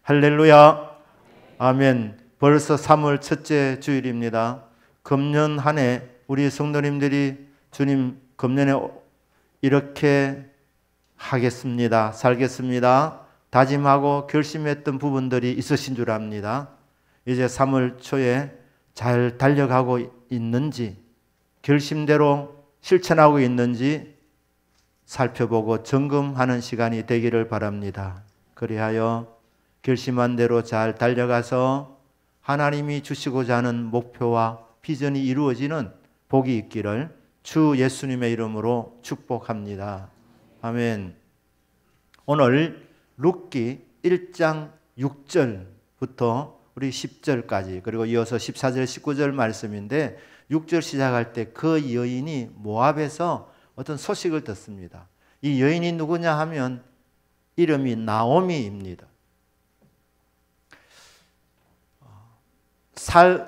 할렐루야. 아멘. 벌써 3월 첫째 주일입니다. 금년 한 해 우리 성도님들이 주님 금년에 이렇게 하겠습니다, 살겠습니다 다짐하고 결심했던 부분들이 있으신 줄 압니다. 이제 3월 초에 잘 달려가고 있는지, 결심대로 실천하고 있는지 살펴보고 점검하는 시간이 되기를 바랍니다. 그리하여 결심한 대로 잘 달려가서 하나님이 주시고자 하는 목표와 비전이 이루어지는 복이 있기를 주 예수님의 이름으로 축복합니다. 아멘. 오늘 룻기 1장 6절부터 우리 10절까지, 그리고 이어서 14절 19절 말씀인데, 6절 시작할 때 그 여인이 모압에서 어떤 소식을 듣습니다. 이 여인이 누구냐 하면 이름이 나오미입니다.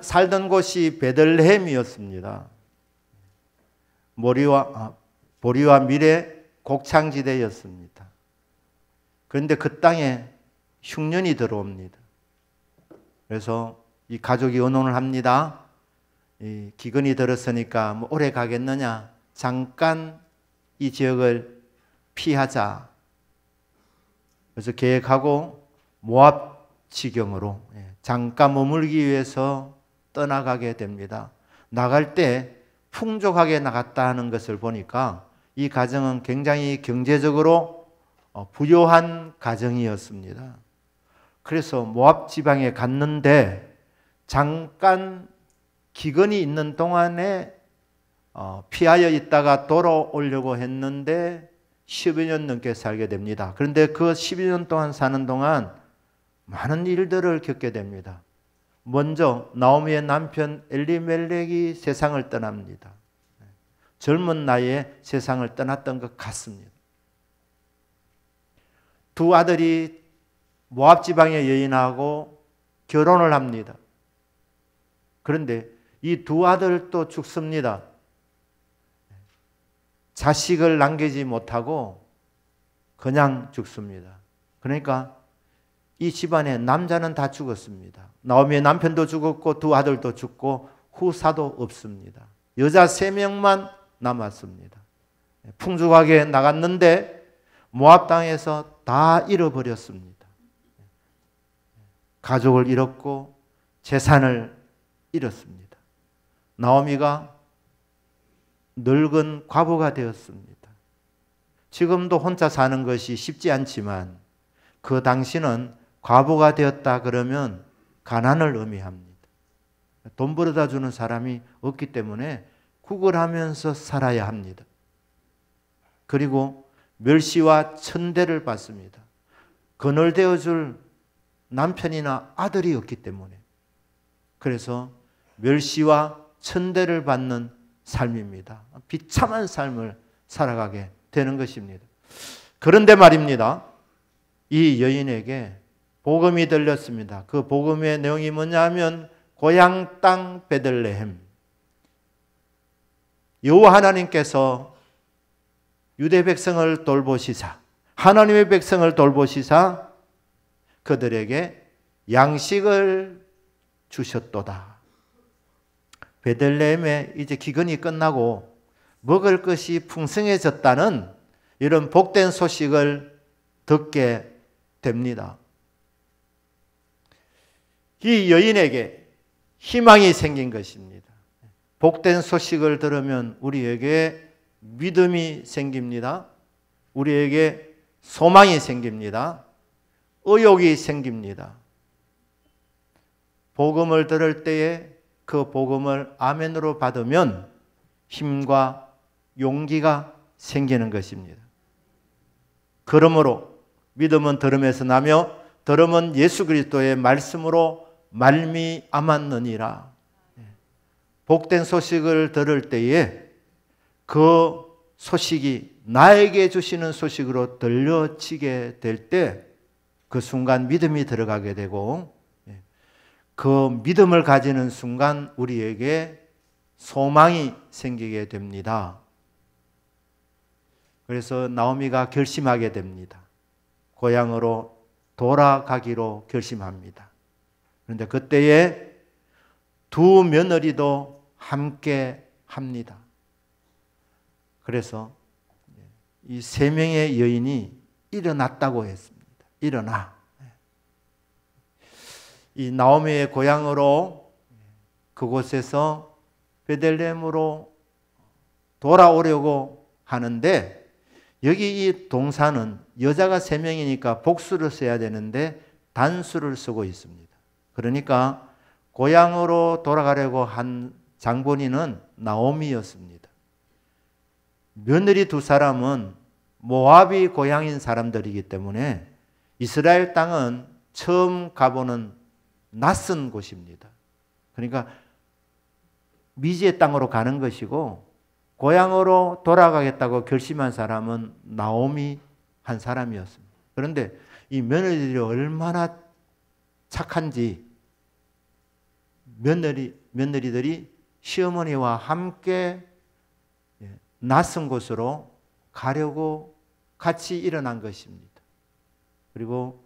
살던 곳이 베들레헴이었습니다. 보리와 밀의 곡창지대였습니다. 그런데 그 땅에 흉년이 들어옵니다. 그래서 이 가족이 의논을 합니다. 이 기근이 들었으니까 뭐 오래 가겠느냐, 잠깐 이 지역을 피하자. 그래서 계획하고 모압 지경으로 잠깐 머물기 위해서 떠나가게 됩니다. 나갈 때 풍족하게 나갔다 하는 것을 보니까 이 가정은 굉장히 경제적으로 부유한 가정이었습니다. 그래서 모압 지방에 갔는데 잠깐 기근이 있는 동안에 피하여 있다가 돌아오려고 했는데 10여 년 넘게 살게 됩니다. 그런데 그 12년 동안 사는 동안 많은 일들을 겪게 됩니다. 먼저 나오미의 남편 엘리멜렉이 세상을 떠납니다. 젊은 나이에 세상을 떠났던 것 같습니다. 두 아들이 모압 지방의 여인하고 결혼을 합니다. 그런데 이 두 아들도 죽습니다. 자식을 남기지 못하고 그냥 죽습니다. 그러니까 이 집안에 남자는 다 죽었습니다. 나오미의 남편도 죽었고 두 아들도 죽고 후사도 없습니다. 여자 3명만 남았습니다. 풍족하게 나갔는데 모압 땅에서 다 잃어버렸습니다. 가족을 잃었고 재산을 잃었습니다. 나오미가 늙은 과부가 되었습니다. 지금도 혼자 사는 것이 쉽지 않지만 그 당시는 과부가 되었다 그러면 가난을 의미합니다. 돈 벌어다 주는 사람이 없기 때문에 구걸하면서 살아야 합니다. 그리고 멸시와 천대를 받습니다. 거널되어 줄 남편이나 아들이 없기 때문에. 그래서 멸시와 천대를 받는 삶입니다. 비참한 삶을 살아가게 되는 것입니다. 그런데 말입니다, 이 여인에게 복음이 들렸습니다. 그 복음의 내용이 뭐냐 하면 고향 땅 베들레헴, 여호와 하나님께서 유대 백성을 돌보시사, 하나님의 백성을 돌보시사 그들에게 양식을 주셨도다. 베들레헴에 이제 기근이 끝나고 먹을 것이 풍성해졌다는 이런 복된 소식을 듣게 됩니다. 이 여인에게 희망이 생긴 것입니다. 복된 소식을 들으면 우리에게 믿음이 생깁니다. 우리에게 소망이 생깁니다. 의욕이 생깁니다. 복음을 들을 때에 그 복음을 아멘으로 받으면 힘과 용기가 생기는 것입니다. 그러므로 믿음은 들음에서 나며 들음은 예수 그리스도의 말씀으로 말미암았느니라. 복된 소식을 들을 때에 그 소식이 나에게 주시는 소식으로 들려지게 될 때 그 순간 믿음이 들어가게 되고, 그 믿음을 가지는 순간 우리에게 소망이 생기게 됩니다. 그래서 나오미가 결심하게 됩니다. 고향으로 돌아가기로 결심합니다. 그런데 그때에 두 며느리도 함께 합니다. 그래서 이 세 명의 여인이 일어났다고 했습니다. 일어나. 이 나오미의 고향으로 그곳에서 베들레헴으로 돌아오려고 하는데, 여기 이 동사는 여자가 세 명이니까 복수를 써야 되는데 단수를 쓰고 있습니다. 그러니까 고향으로 돌아가려고 한 장본인은 나오미였습니다. 며느리 두 사람은 모압이 고향인 사람들이기 때문에 이스라엘 땅은 처음 가보는 낯선 곳입니다. 그러니까 미지의 땅으로 가는 것이고, 고향으로 돌아가겠다고 결심한 사람은 나오미 한 사람이었습니다. 그런데 이 며느리들이 얼마나 착한지 며느리들이 시어머니와 함께 낯선 곳으로 가려고 같이 일어난 것입니다. 그리고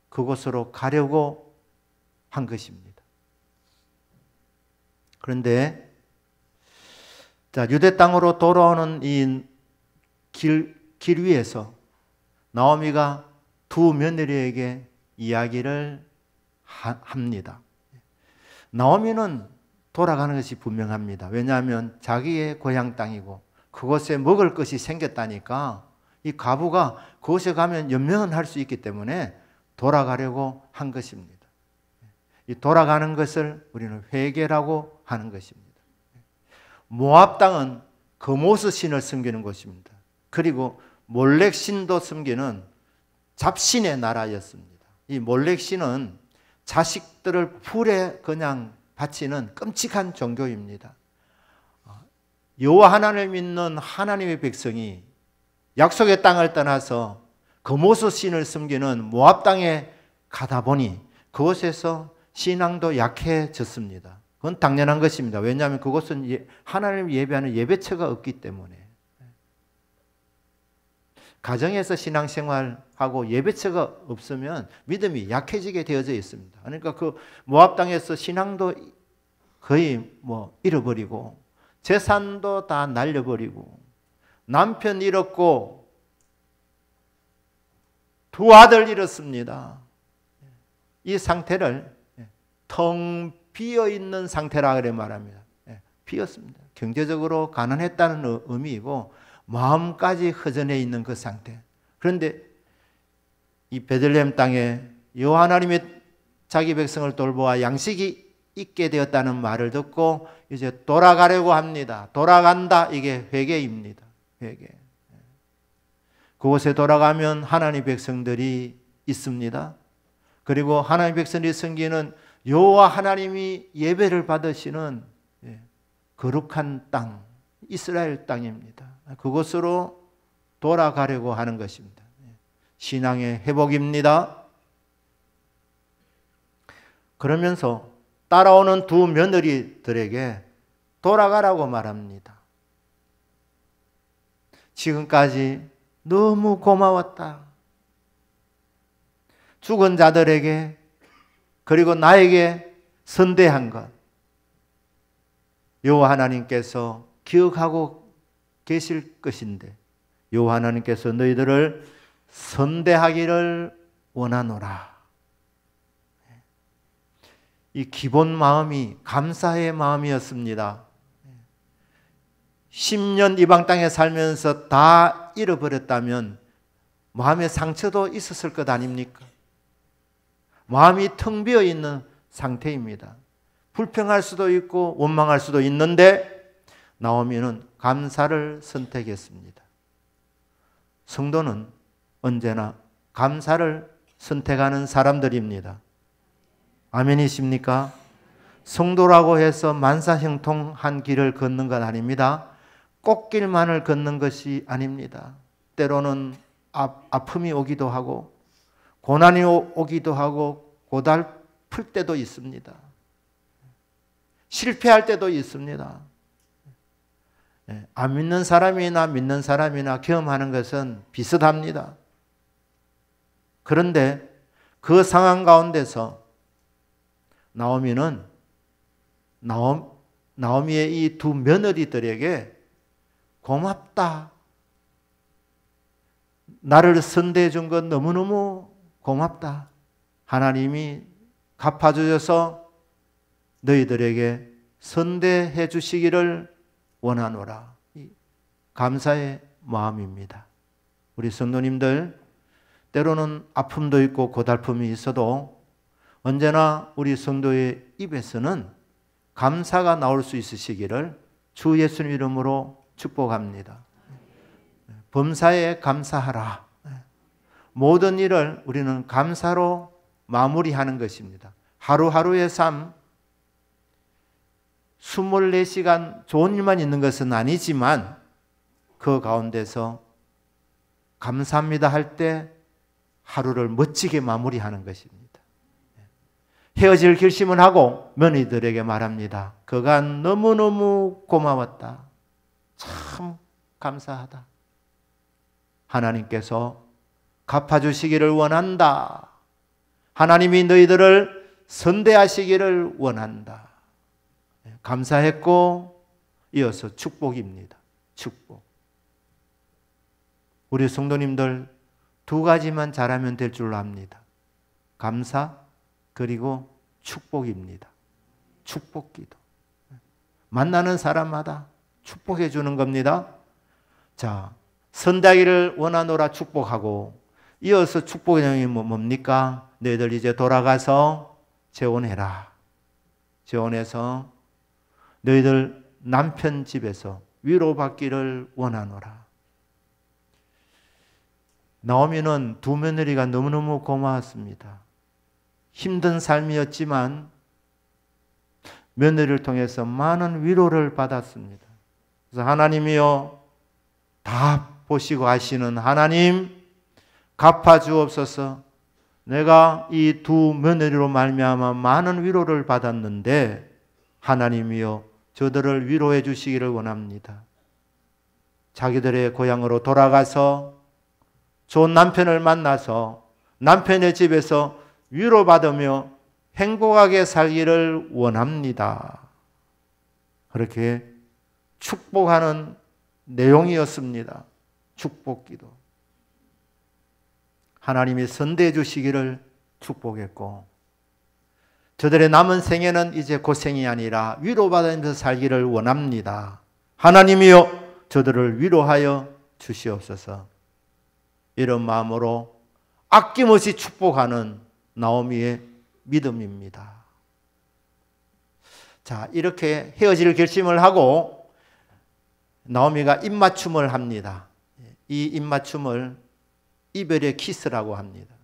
그곳으로 가려고 한 것입니다. 그런데 유대 땅으로 돌아오는 이 길 위에서 나오미가 두 며느리에게 이야기를 합니다. 나오미는 돌아가는 것이 분명합니다. 왜냐하면 자기의 고향 땅이고 그곳에 먹을 것이 생겼다니까 이 과부가 그곳에 가면 연명을 수 있기 때문에 돌아가려고 한 것입니다. 이 돌아가는 것을 우리는 회개라고 하는 것입니다. 모압 땅은 거모스 신을 섬기는 곳입니다. 그리고 몰렉 신도 섬기는 잡신의 나라였습니다. 이 몰렉 신은 자식들을 불에 그냥 바치는 끔찍한 종교입니다. 여호와 하나님을 믿는 하나님의 백성이 약속의 땅을 떠나서 거모스 신을 섬기는 모압 땅에 가다 보니 그곳에서 신앙도 약해졌습니다. 그건 당연한 것입니다. 왜냐하면 그곳은 하나님을 예배하는 예배처가 없기 때문에. 가정에서 신앙생활하고 예배처가 없으면 믿음이 약해지게 되어져 있습니다. 그러니까 그 모압 땅에서 신앙도 거의 잃어버리고 재산도 다 날려버리고 남편 잃었고 두 아들 잃었습니다. 이 상태를 텅 비어있는 상태라 그래 말합니다. 비었습니다. 경제적으로 가난했다는 의미이고 마음까지 허전해 있는 그 상태. 그런데 이 베들레헴 땅에 여호와 하나님이 자기 백성을 돌보아 양식이 있게 되었다는 말을 듣고 이제 돌아가려고 합니다. 돌아간다. 이게 회개입니다. 회개. 그곳에 돌아가면 하나님 백성들이 있습니다. 그리고 하나님 백성들이 섬기는 여호와 하나님이 예배를 받으시는 거룩한 땅, 이스라엘 땅입니다. 그곳으로 돌아가려고 하는 것입니다. 신앙의 회복입니다. 그러면서 따라오는 두 며느리들에게 돌아가라고 말합니다. 지금까지 너무 고마웠다. 죽은 자들에게 그리고 나에게 선대한 것 여호와 하나님께서 기억하고 계실 것인데 여호와 하나님께서 너희들을 선대하기를 원하노라. 이 기본 마음이 감사의 마음이었습니다. 10년 이방 땅에 살면서 다 잃어버렸다면 마음의 상처도 있었을 것 아닙니까? 마음이 텅 비어 있는 상태입니다. 불평할 수도 있고 원망할 수도 있는데 나오미는 감사를 선택했습니다. 성도는 언제나 감사를 선택하는 사람들입니다. 아멘이십니까? 성도라고 해서 만사형통한 길을 걷는 건 아닙니다. 꽃길만을 걷는 것이 아닙니다. 때로는 아픔이 오기도 하고 고난이 오기도 하고 고달플 때도 있습니다. 실패할 때도 있습니다. 안 믿는 사람이나 믿는 사람이나 경험하는 것은 비슷합니다. 그런데 그 상황 가운데서 나오미의 이 두 며느리들에게 고맙다. 나를 선대해 준 건 너무너무 고맙다. 하나님이 갚아주셔서 너희들에게 선대해 주시기를 원하노라. 감사의 마음입니다. 우리 성도님들, 때로는 아픔도 있고 고달픔이 있어도 언제나 우리 성도의 입에서는 감사가 나올 수 있으시기를 주 예수님 이름으로 축복합니다. 범사에 감사하라. 모든 일을 우리는 감사로 마무리하는 것입니다. 하루하루의 삶, 24시간 좋은 일만 있는 것은 아니지만 그 가운데서 감사합니다 할 때 하루를 멋지게 마무리하는 것입니다. 헤어질 결심을 하고 며느리들에게 말합니다. 그간 너무너무 고마웠다. 참 감사하다. 하나님께서 갚아주시기를 원한다. 하나님이 너희들을 선대하시기를 원한다. 감사했고 이어서 축복입니다. 축복. 우리 성도님들 두 가지만 잘하면 될 줄로 압니다. 감사 그리고 축복입니다. 축복기도. 만나는 사람마다 축복해 주는 겁니다. 자, 선대하기를 원하노라 축복하고 이어서 축복의 내용이 뭡니까? 너희들 이제 돌아가서 재혼해라. 재혼해서 너희들 남편 집에서 위로받기를 원하노라. 나오미는 두 며느리가 너무너무 고마웠습니다. 힘든 삶이었지만 며느리를 통해서 많은 위로를 받았습니다. 그래서 하나님이여, 다 보시고 아시는 하나님, 갚아주옵소서. 내가 이 두 며느리로 말미암아 많은 위로를 받았는데 하나님이여 저들을 위로해 주시기를 원합니다. 자기들의 고향으로 돌아가서 좋은 남편을 만나서 남편의 집에서 위로받으며 행복하게 살기를 원합니다. 그렇게 축복하는 내용이었습니다. 축복기도. 하나님이 선대해 주시기를 축복했고 저들의 남은 생애는 이제 고생이 아니라 위로받으면서 살기를 원합니다. 하나님이여 저들을 위로하여 주시옵소서. 이런 마음으로 아낌없이 축복하는 나오미의 믿음입니다. 자, 이렇게 헤어질 결심을 하고 나오미가 입맞춤을 합니다. 이 입맞춤을 이별의 키스라고 합니다.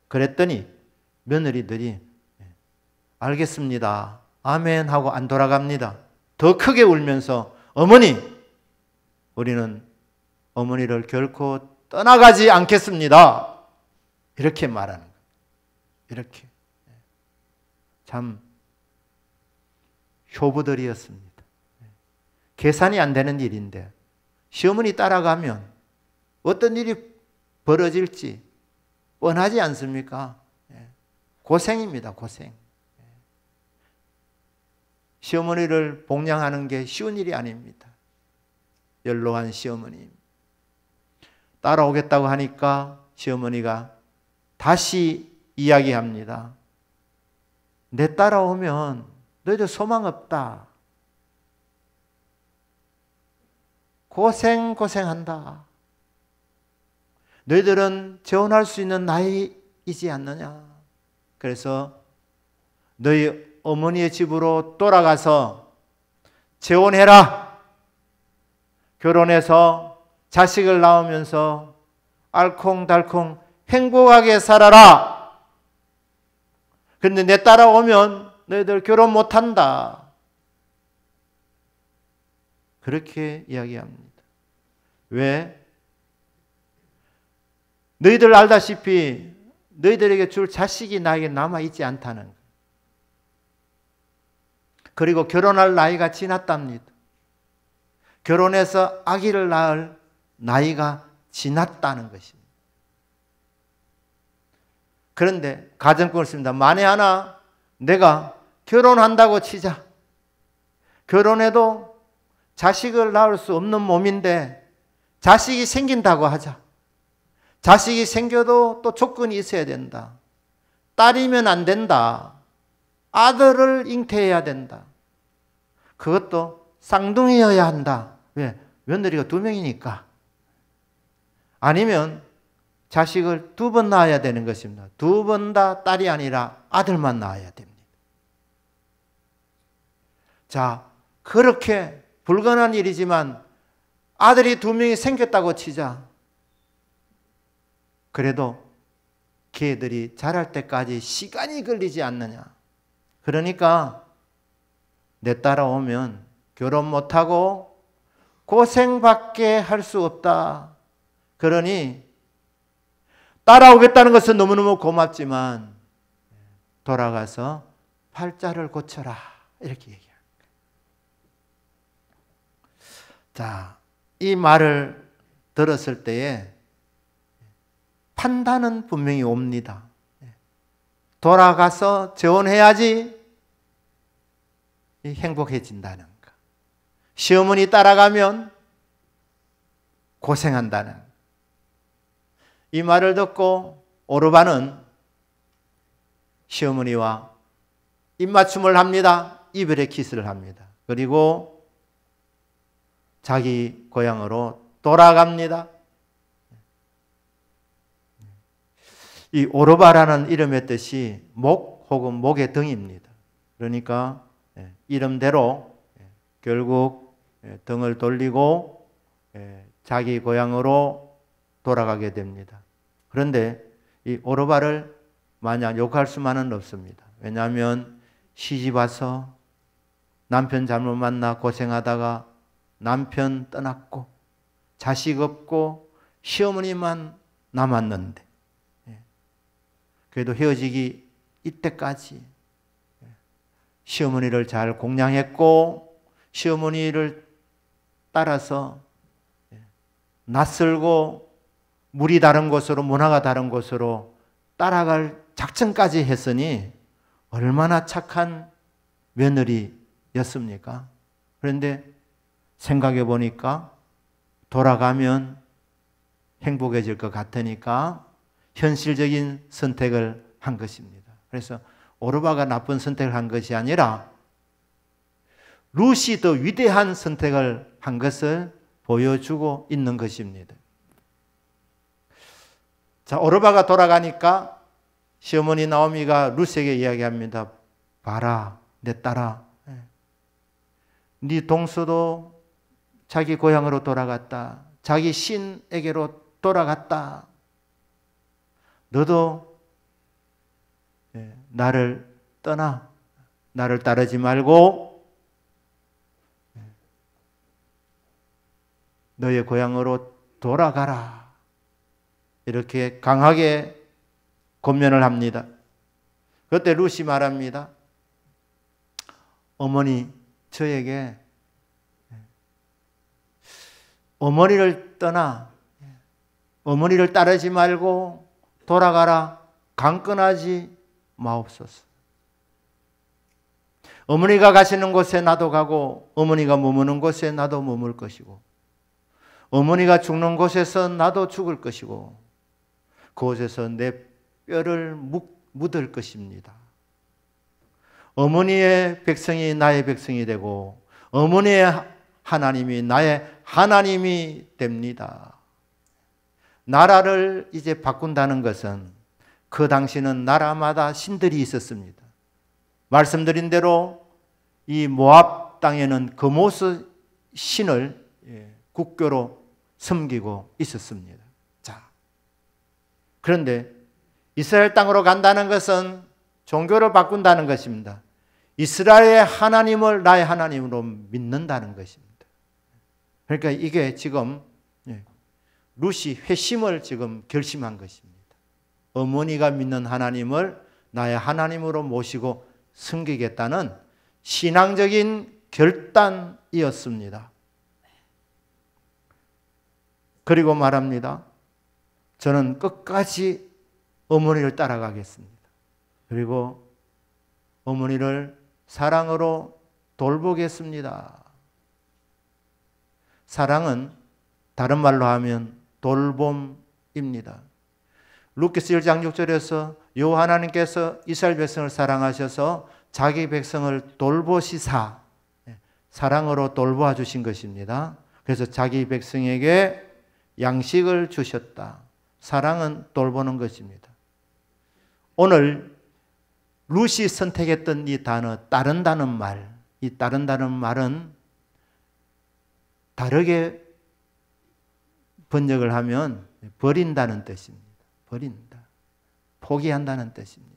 그랬더니 며느리들이 알겠습니다. 아멘 하고 안 돌아갑니다. 더 크게 울면서 어머니, 우리는 어머니를 결코 떠나가지 않겠습니다. 이렇게 말하는 거예요. 이렇게. 참 효부들이었습니다. 계산이 안 되는 일인데 시어머니 따라가면 어떤 일이 벌어질지 뻔하지 않습니까? 고생입니다. 고생. 시어머니를 복양하는 게 쉬운 일이 아닙니다. 연로한 시어머니. 따라오겠다고 하니까 시어머니가 다시 이야기합니다. 내 따라오면 너희들 소망 없다. 고생한다. 너희들은 재혼할 수 있는 나이이지 않느냐. 그래서 너희 어머니의 집으로 돌아가서 재혼해라. 결혼해서 자식을 낳으면서 알콩달콩 행복하게 살아라. 그런데 내 따라오면 너희들 결혼 못한다. 그렇게 이야기합니다. 왜? 너희들 알다시피 너희들에게 줄 자식이 나에게 남아있지 않다는 거예요. 그리고 결혼할 나이가 지났답니다. 결혼해서 아기를 낳을 나이가 지났다는 것입니다. 그런데 가정법을 씁니다. 만에 하나 내가 결혼한다고 치자. 결혼해도 자식을 낳을 수 없는 몸인데 자식이 생긴다고 하자. 자식이 생겨도 또 조건이 있어야 된다. 딸이면 안 된다. 아들을 잉태해야 된다. 그것도 쌍둥이여야 한다. 왜? 며느리가 2명이니까. 아니면 자식을 2번 낳아야 되는 것입니다. 2번 다 딸이 아니라 아들만 낳아야 됩니다. 자, 그렇게 불가능한 일이지만 아들이 2명이 생겼다고 치자. 그래도 걔들이 자랄 때까지 시간이 걸리지 않느냐. 그러니까 내 따라오면 결혼 못하고 고생밖에 할 수 없다. 그러니 따라오겠다는 것은 너무너무 고맙지만 돌아가서 팔자를 고쳐라. 이렇게 얘기합니다. 자, 이 말을 들었을 때에 판단은 분명히 옵니다. 돌아가서 재혼해야지 행복해진다는 거. 시어머니 따라가면 고생한다는 거. 이 말을 듣고 오르반은 시어머니와 입맞춤을 합니다. 이별의 키스를 합니다. 그리고 자기 고향으로 돌아갑니다. 이 오르바라는 이름의 뜻이 목 혹은 목의 등입니다. 그러니까 이름대로 결국 등을 돌리고 자기 고향으로 돌아가게 됩니다. 그런데 이 오르바를 마냥 욕할 수만은 없습니다. 왜냐하면 시집 와서 남편 잘못 만나 고생하다가 남편 떠났고 자식 없고 시어머니만 남았는데 그래도 헤어지기 이때까지 시어머니를 잘 공양했고 시어머니를 따라서 낯설고 물이 다른 곳으로 문화가 다른 곳으로 따라갈 작전까지 했으니 얼마나 착한 며느리였습니까? 그런데 생각해 보니까 돌아가면 행복해질 것 같으니까 현실적인 선택을 한 것입니다. 그래서 오르바가 나쁜 선택을 한 것이 아니라 룻이 더 위대한 선택을 한 것을 보여주고 있는 것입니다. 자, 오르바가 돌아가니까 시어머니 나오미가 룻에게 이야기합니다. 봐라, 내 딸아. 네 동서도 자기 고향으로 돌아갔다. 자기 신에게로 돌아갔다. 너도 나를 떠나. 나를 따르지 말고 너의 고향으로 돌아가라. 이렇게 강하게 권면을 합니다. 그때 룻이 말합니다. 어머니, 저에게 어머니를 떠나 어머니를 따르지 말고 돌아가라 강권하지 마옵소서. 어머니가 가시는 곳에 나도 가고 어머니가 머무는 곳에 나도 머물 것이고 어머니가 죽는 곳에서 나도 죽을 것이고 그곳에서 내 뼈를 묻을 것입니다. 어머니의 백성이 나의 백성이 되고 어머니의 하나님이 나의 하나님이 됩니다. 나라를 이제 바꾼다는 것은 그 당시는 나라마다 신들이 있었습니다. 말씀드린 대로 이 모압 땅에는 그모스 신을 국교로 섬기고 있었습니다. 자, 그런데 이스라엘 땅으로 간다는 것은 종교를 바꾼다는 것입니다. 이스라엘의 하나님을 나의 하나님으로 믿는다는 것입니다. 그러니까 이게 지금 룻이 회심을 지금 결심한 것입니다. 어머니가 믿는 하나님을 나의 하나님으로 모시고 섬기겠다는 신앙적인 결단이었습니다. 그리고 말합니다. 저는 끝까지 어머니를 따라가겠습니다. 그리고 어머니를 사랑으로 돌보겠습니다. 사랑은 다른 말로 하면 돌봄입니다. 루카스 1장 6절에서 여호와 하나님께서 이스라엘 백성을 사랑하셔서 자기 백성을 돌보시사 사랑으로 돌보아 주신 것입니다. 그래서 자기 백성에게 양식을 주셨다. 사랑은 돌보는 것입니다. 오늘 룻이 선택했던 이 단어 따른다는 말, 이 따른다는 말은 다르게 번역을 하면 버린다는 뜻입니다. 버린다. 포기한다는 뜻입니다.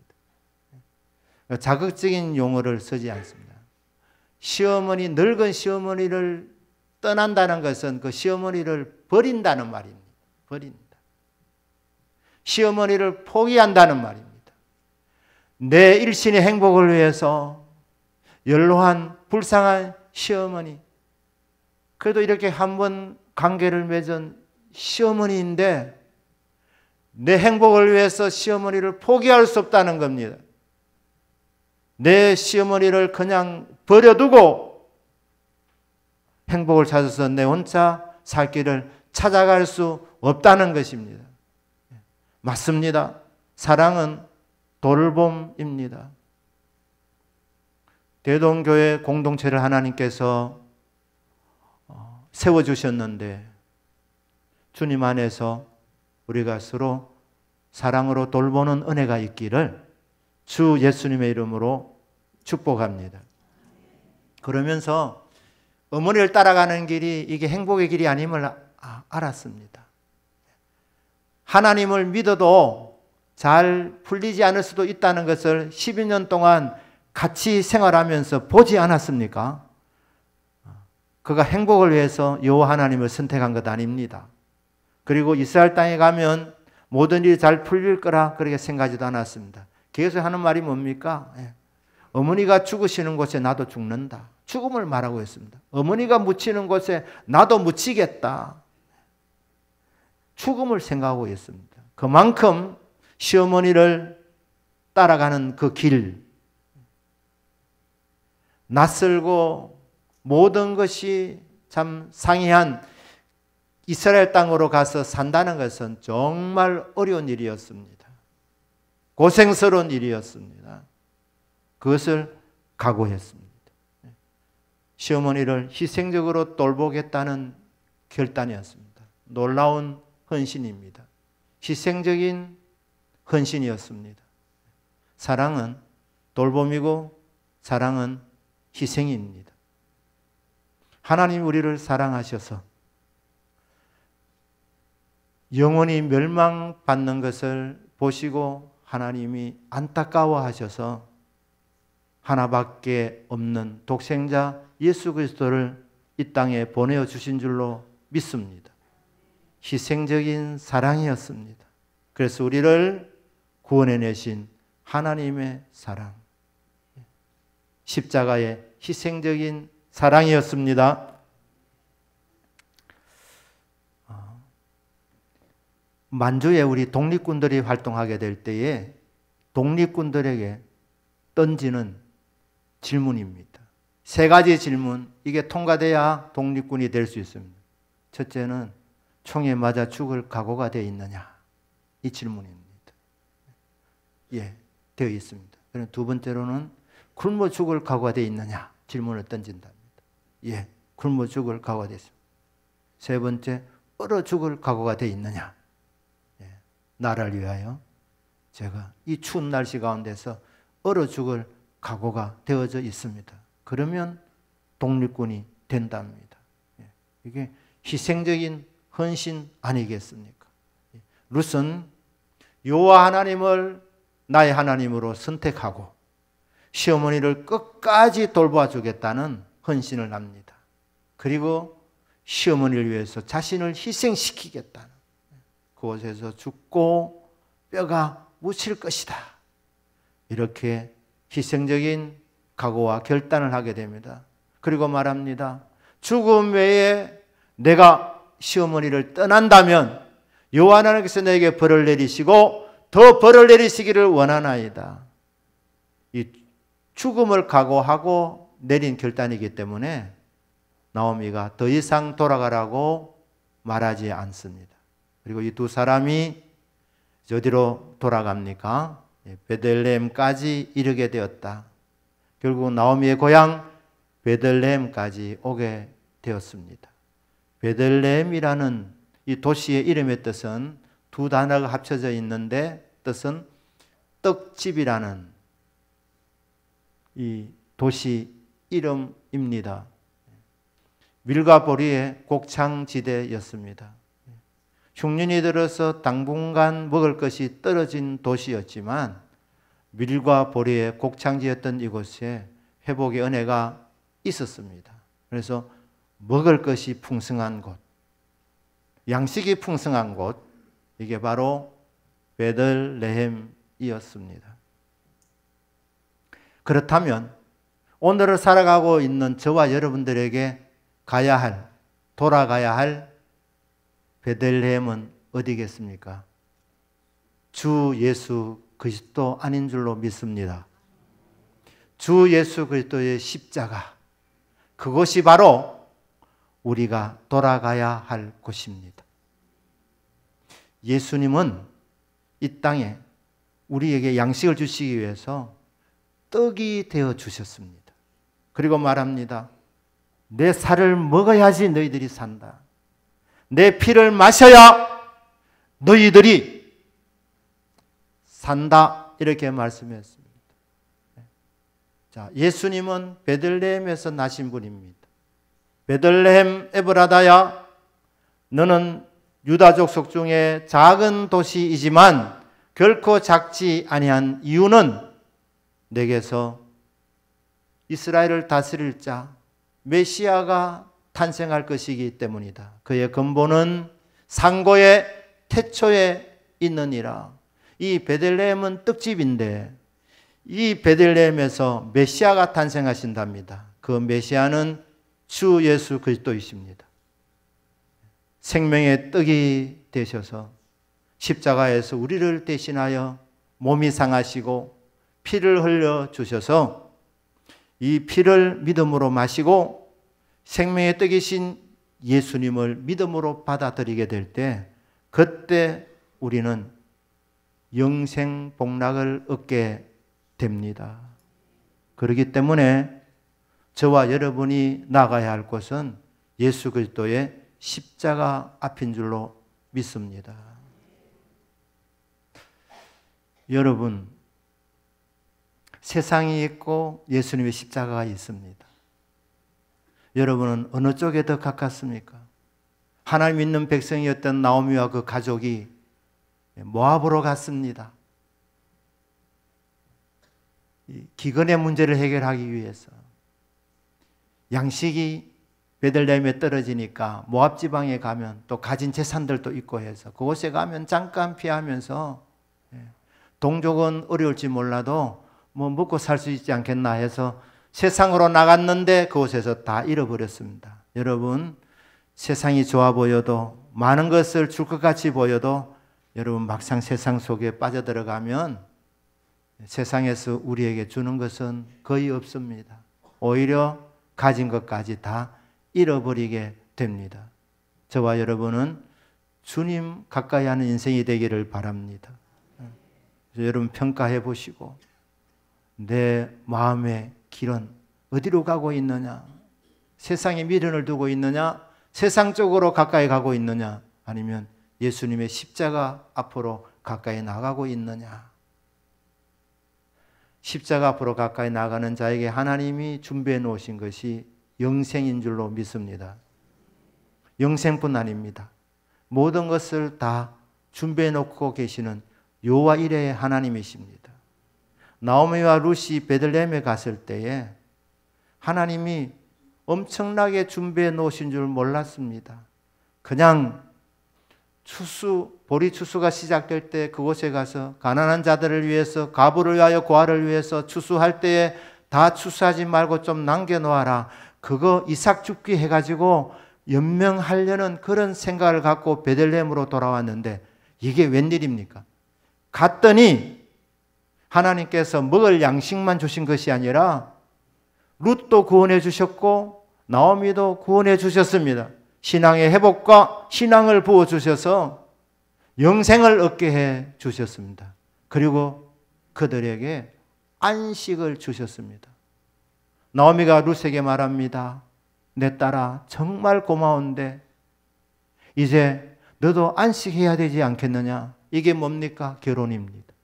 자극적인 용어를 쓰지 않습니다. 시어머니, 늙은 시어머니를 떠난다는 것은 그 시어머니를 버린다는 말입니다. 버린다. 시어머니를 포기한다는 말입니다. 내 일신의 행복을 위해서 연로한 불쌍한 시어머니, 그래도 이렇게 한번 관계를 맺은 시어머니인데 내 행복을 위해서 시어머니를 포기할 수 없다는 겁니다. 내 시어머니를 그냥 버려두고 행복을 찾아서 내 혼자 살 길을 찾아갈 수 없다는 것입니다. 맞습니다. 사랑은 돌봄입니다. 대동교회 공동체를 하나님께서 세워주셨는데 주님 안에서 우리가 서로 사랑으로 돌보는 은혜가 있기를 주 예수님의 이름으로 축복합니다. 그러면서 어머니를 따라가는 길이 이게 행복의 길이 아님을 알았습니다. 하나님을 믿어도 잘 풀리지 않을 수도 있다는 것을 12년 동안 같이 생활하면서 보지 않았습니까? 그가 행복을 위해서 여호와 하나님을 선택한 것 아닙니다. 그리고 이스라엘 땅에 가면 모든 일이 잘 풀릴 거라 그렇게 생각하지도 않았습니다. 계속 하는 말이 뭡니까? 어머니가 죽으시는 곳에 나도 죽는다. 죽음을 말하고 있습니다. 어머니가 묻히는 곳에 나도 묻히겠다. 죽음을 생각하고 있습니다. 그만큼 시어머니를 따라가는 그 길, 낯설고 모든 것이 참 상이한 이스라엘 땅으로 가서 산다는 것은 정말 어려운 일이었습니다. 고생스러운 일이었습니다. 그것을 각오했습니다. 시어머니를 희생적으로 돌보겠다는 결단이었습니다. 놀라운 헌신입니다. 희생적인 헌신이었습니다. 사랑은 돌봄이고 사랑은 희생입니다. 하나님 우리를 사랑하셔서 영원히 멸망받는 것을 보시고 하나님이 안타까워하셔서 하나밖에 없는 독생자 예수 그리스도를 이 땅에 보내어 주신 줄로 믿습니다. 희생적인 사랑이었습니다. 그래서 우리를 구원해내신 하나님의 사랑, 십자가의 희생적인 사랑이었습니다. 만주에 우리 독립군들이 활동하게 될 때에 독립군들에게 던지는 질문입니다. 세 가지 질문, 이게 통과돼야 독립군이 될 수 있습니다. 첫째는 총에 맞아 죽을 각오가 되어 있느냐? 이 질문입니다. 예, 되어 있습니다. 그럼 두 번째로는 굶어 죽을 각오가 되어 있느냐? 질문을 던진답니다. 예, 굶어 죽을 각오가 되어 있습니다. 세 번째, 얼어 죽을 각오가 되어 있느냐? 예, 나라를 위하여 제가 이 추운 날씨 가운데서 얼어 죽을 각오가 되어져 있습니다. 그러면 독립군이 된답니다. 예, 이게 희생적인 헌신 아니겠습니까? 룻은 여호와 하나님을 나의 하나님으로 선택하고 시어머니를 끝까지 돌보아 주겠다는 헌신을 합니다. 그리고 시어머니를 위해서 자신을 희생시키겠다는, 그곳에서 죽고 뼈가 묻힐 것이다. 이렇게 희생적인 각오와 결단을 하게 됩니다. 그리고 말합니다. 죽음 외에 내가 시어머니를 떠난다면 여호와 하나님께서 내게 벌을 내리시고 더 벌을 내리시기를 원하나이다. 이 죽음을 각오하고 내린 결단이기 때문에 나오미가 더 이상 돌아가라고 말하지 않습니다. 그리고 이 두 사람이 어디로 돌아갑니까? 베들레헴까지 이르게 되었다. 결국 나오미의 고향 베들레헴까지 오게 되었습니다. 베들레헴이라는 이 도시의 이름의 뜻은 두 단어가 합쳐져 있는데 뜻은 떡집이라는 이 도시 이름입니다. 밀과 보리의 곡창지대였습니다. 흉년이 들어서 당분간 먹을 것이 떨어진 도시였지만 밀과 보리의 곡창지였던 이곳에 회복의 은혜가 있었습니다. 그래서 먹을 것이 풍성한 곳, 양식이 풍성한 곳, 이게 바로 베들레헴이었습니다. 그렇다면 오늘을 살아가고 있는 저와 여러분들에게 가야 할, 돌아가야 할 베들레헴은 어디겠습니까? 주 예수 그리스도 아닌 줄로 믿습니다. 주 예수 그리스도의 십자가, 그것이 바로 우리가 돌아가야 할 곳입니다. 예수님은 이 땅에 우리에게 양식을 주시기 위해서 떡이 되어 주셨습니다. 그리고 말합니다. 내 살을 먹어야지 너희들이 산다. 내 피를 마셔야 너희들이 산다. 이렇게 말씀했습니다. 자, 예수님은 베들레헴에서 나신 분입니다. 베들레헴 에브라다야, 너는 유다 족속 중에 작은 도시이지만 결코 작지 아니한 이유는 내게서 이스라엘을 다스릴 자 메시아가 탄생할 것이기 때문이다. 그의 근본은 상고의 태초에 있느니라. 이 베들레헴은 떡집인데 이 베들레헴에서 메시아가 탄생하신답니다. 그 메시아는 주 예수 그리스도이십니다. 생명의 떡이 되셔서 십자가에서 우리를 대신하여 몸이 상하시고 피를 흘려 주셔서 이 피를 믿음으로 마시고 생명의 떡이신 예수님을 믿음으로 받아들이게 될 때 그때 우리는 영생 복락을 얻게 됩니다. 그렇기 때문에 저와 여러분이 나가야 할 곳은 예수 그리스도의 십자가 앞인 줄로 믿습니다. 여러분, 세상이 있고 예수님의 십자가가 있습니다. 여러분은 어느 쪽에 더 가깝습니까? 하나님 믿는 백성이었던 나오미와 그 가족이 모압으로 갔습니다. 기근의 문제를 해결하기 위해서. 양식이 베들레헴에 떨어지니까 모압 지방에 가면 또 가진 재산들도 있고 해서 그곳에 가면 잠깐 피하면서 동족은 어려울지 몰라도 뭐 먹고 살 수 있지 않겠나 해서 세상으로 나갔는데 그곳에서 다 잃어버렸습니다. 여러분, 세상이 좋아 보여도 많은 것을 줄 것 같이 보여도 여러분 막상 세상 속에 빠져들어가면 세상에서 우리에게 주는 것은 거의 없습니다. 오히려 가진 것까지 다 잃어버리게 됩니다. 저와 여러분은 주님 가까이 하는 인생이 되기를 바랍니다. 여러분 평가해 보시고 내 마음의 길은 어디로 가고 있느냐? 세상에 미련을 두고 있느냐? 세상 쪽으로 가까이 가고 있느냐? 아니면 예수님의 십자가 앞으로 가까이 나가고 있느냐? 십자가 앞으로 가까이 나가는 자에게 하나님이 준비해 놓으신 것이 영생인 줄로 믿습니다. 영생뿐 아닙니다. 모든 것을 다 준비해 놓고 계시는 여호와 이레의 하나님이십니다. 나오미와 룻이 베들레헴에 갔을 때에 하나님이 엄청나게 준비해 놓으신 줄 몰랐습니다. 그냥 보리 추수가 시작될 때 그곳에 가서 가난한 자들을 위해서, 가부를 위하여 고아를 위해서 추수할 때에 다 추수하지 말고 좀 남겨놓아라. 그거 이삭 죽기 해가지고 연명하려는 그런 생각을 갖고 베들레헴으로 돌아왔는데 이게 웬일입니까? 갔더니 하나님께서 먹을 양식만 주신 것이 아니라 룻도 구원해 주셨고 나오미도 구원해 주셨습니다. 신앙의 회복과 신앙을 부어주셔서 영생을 얻게 해 주셨습니다. 그리고 그들에게 안식을 주셨습니다. 나오미가 룻에게 말합니다. 내 딸아, 정말 고마운데 이제 너도 안식해야 되지 않겠느냐? 이게 뭡니까? 결혼입니다.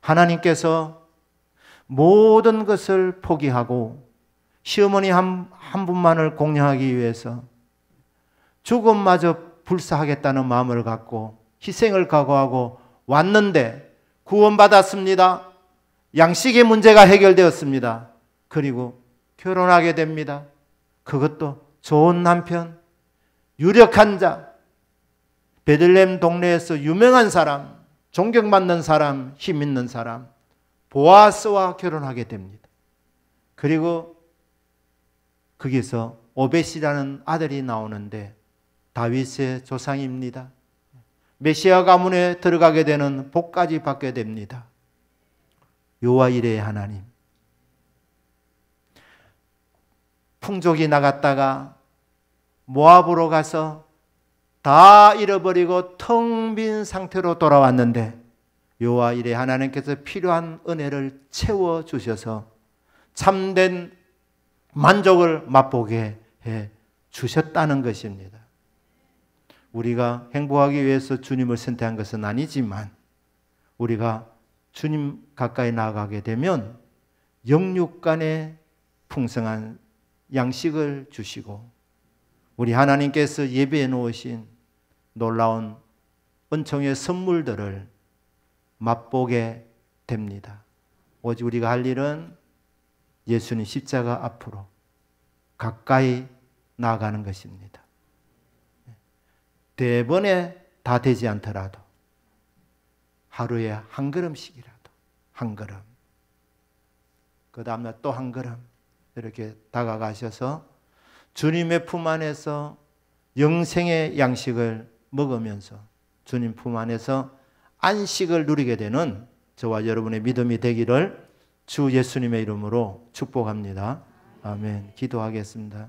하나님께서 모든 것을 포기하고 시어머니 한 분만을 공양하기 위해서 죽음마저 불사하겠다는 마음을 갖고 희생을 각오하고 왔는데 구원받았습니다. 양식의 문제가 해결되었습니다. 그리고 결혼하게 됩니다. 그것도 좋은 남편, 유력한 자, 베들레헴 동네에서 유명한 사람, 존경받는 사람, 힘 있는 사람, 보아스와 결혼하게 됩니다. 그리고 거기서 오벳이라는 아들이 나오는데 다윗의 조상입니다. 메시아 가문에 들어가게 되는 복까지 받게 됩니다. 여호와 이레의 하나님. 풍족이 나갔다가 모압으로 가서 다 잃어버리고 텅 빈 상태로 돌아왔는데 여호와 이레 하나님께서 필요한 은혜를 채워주셔서 참된 만족을 맛보게 해 주셨다는 것입니다. 우리가 행복하기 위해서 주님을 선택한 것은 아니지만 우리가 주님 가까이 나아가게 되면 영육 간의 풍성한 양식을 주시고 우리 하나님께서 예배해 놓으신 놀라운 은총의 선물들을 맛보게 됩니다. 오직 우리가 할 일은 예수님 십자가 앞으로 가까이 나아가는 것입니다. 대번에 다 되지 않더라도 하루에 한 걸음씩이라도 한 걸음, 그 다음날 또 한 걸음 이렇게 다가가셔서 주님의 품 안에서 영생의 양식을 먹으면서 주님 품 안에서 안식을 누리게 되는 저와 여러분의 믿음이 되기를 주 예수님의 이름으로 축복합니다. 아멘. 기도하겠습니다.